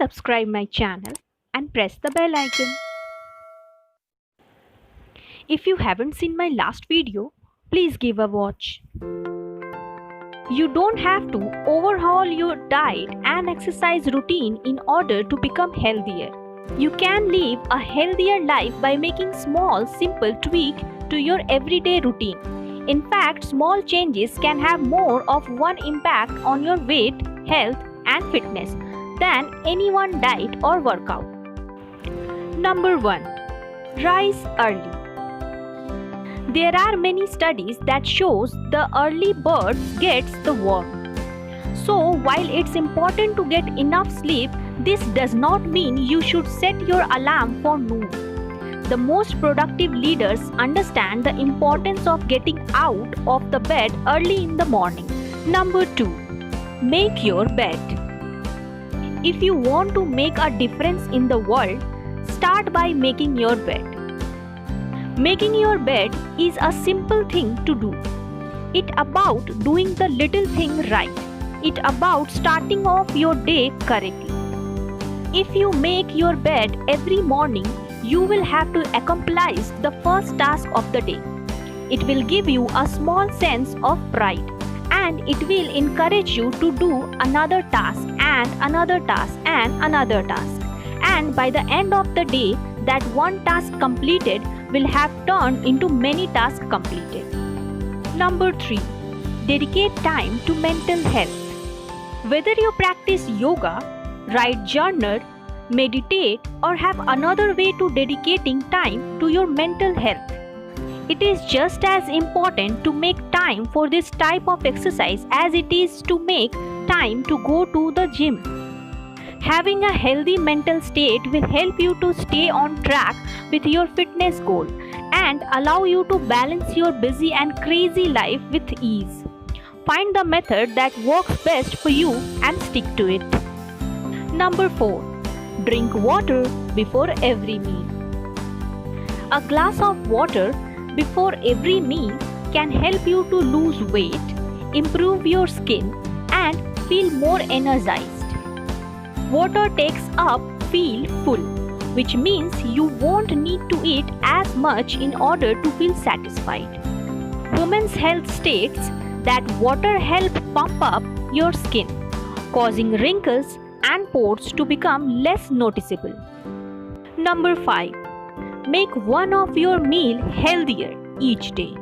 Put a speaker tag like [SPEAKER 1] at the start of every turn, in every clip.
[SPEAKER 1] subscribe my channel and press the bell icon. If you haven't seen my last video, please give a watch. You don't have to overhaul your diet and exercise routine in order to become healthier. You can live a healthier life by making small, simple tweaks to your everyday routine. In fact, small changes can have more of one impact on your weight, health, and fitness than any one diet or workout. Number 1. Rise early. There are many studies that shows the early bird gets the worm. So while it's important to get enough sleep, this does not mean you should set your alarm for noon. The most productive leaders understand the importance of getting out of the bed early in the morning. Number 2. Make your bed. If you want to make a difference in the world, start by making your bed. Making your bed is a simple thing to do. It's about doing the little thing right. It's about starting off your day correctly. If you make your bed every morning, you will have to accomplish the first task of the day. It will give you a small sense of pride, and it will encourage you to do another task and another task and another task. And by the end of the day, that one task completed will have turned into many tasks completed. Number 3. Dedicate time to mental health. Whether you practice yoga, write journal, meditate, or have another way to dedicating time to your mental health, it is just as important to make time for this type of exercise as it is to make time to go to the gym. Having a healthy mental state will help you to stay on track with your fitness goal and allow you to balance your busy and crazy life with ease. Find the method that works best for you and stick to it. Number 4. Drink water before every meal. A glass of water before every meal can help you to lose weight, improve your skin, and feel more energized. Water takes up feel full, which means you won't need to eat as much in order to feel satisfied. Women's Health states that water helps pump up your skin, causing wrinkles and pores to become less noticeable. Number 5. Make one of your meal healthier each day.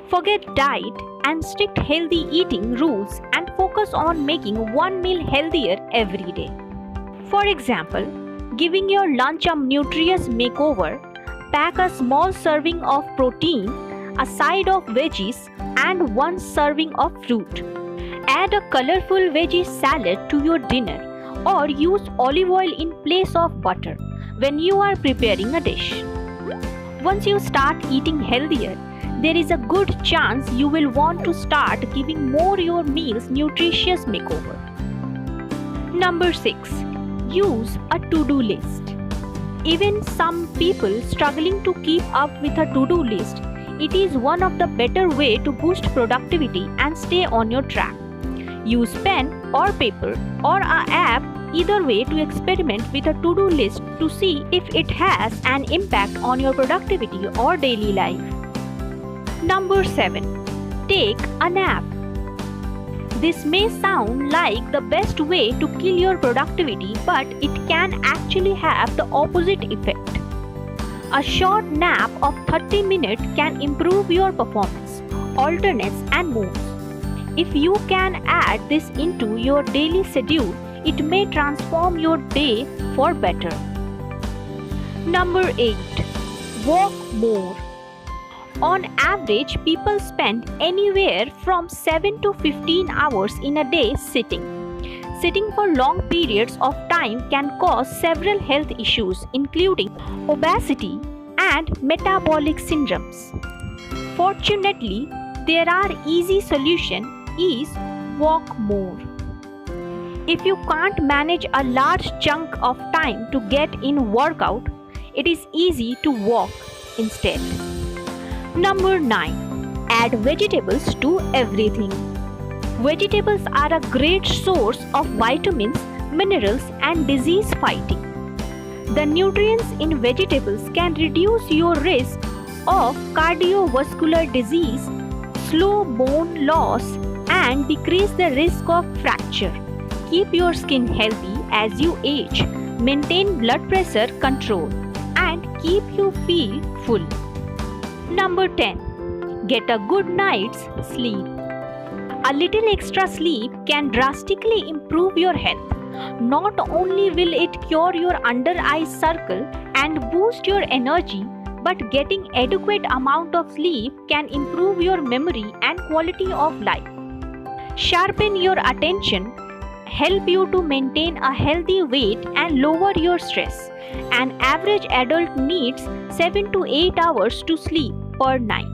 [SPEAKER 1] Forget diet and strict healthy eating rules and focus on making one meal healthier every day. For example, giving your lunch a nutritious makeover, pack a small serving of protein, a side of veggies, and one serving of fruit. Add a colorful veggie salad to your dinner or use olive oil in place of butter when you are preparing a dish. Once you start eating healthier, there is a good chance you will want to start giving more your meals nutritious makeover. Number 6. Use a to-do list. Even some people struggling to keep up with a to-do list, it is one of the better way to boost productivity and stay on your track. Use pen or paper or an app, either way, to experiment with a to-do list to see if it has an impact on your productivity or daily life. Number 7. Take a nap. This may sound like the best way to kill your productivity, but it can actually have the opposite effect. A short nap of 30 minutes can improve your performance, alertness, and moods. If you can add this into your daily schedule, it may transform your day for better. Number 8. Walk more. On average, people spend anywhere from 7 to 15 hours in a day sitting. Sitting for long periods of time can cause several health issues, including obesity and metabolic syndromes. Fortunately, there are easy solutions. Is walk more. If you can't manage a large chunk of time to get in workout, it is easy to walk instead. Number 9. Add vegetables to everything. Vegetables are a great source of vitamins, minerals, and disease fighting. The nutrients in vegetables can reduce your risk of cardiovascular disease, slow bone loss, and decrease the risk of fracture. Keep your skin healthy as you age, maintain blood pressure control, and keep you feel full. Number 10. Get a good night's sleep. A little extra sleep can drastically improve your health. Not only will it cure your under eye circle and boost your energy, but getting adequate amount of sleep can improve your memory and quality of life. Sharpen your attention, help you to maintain a healthy weight and lower your stress. An average adult needs 7 to 8 hours to sleep per night.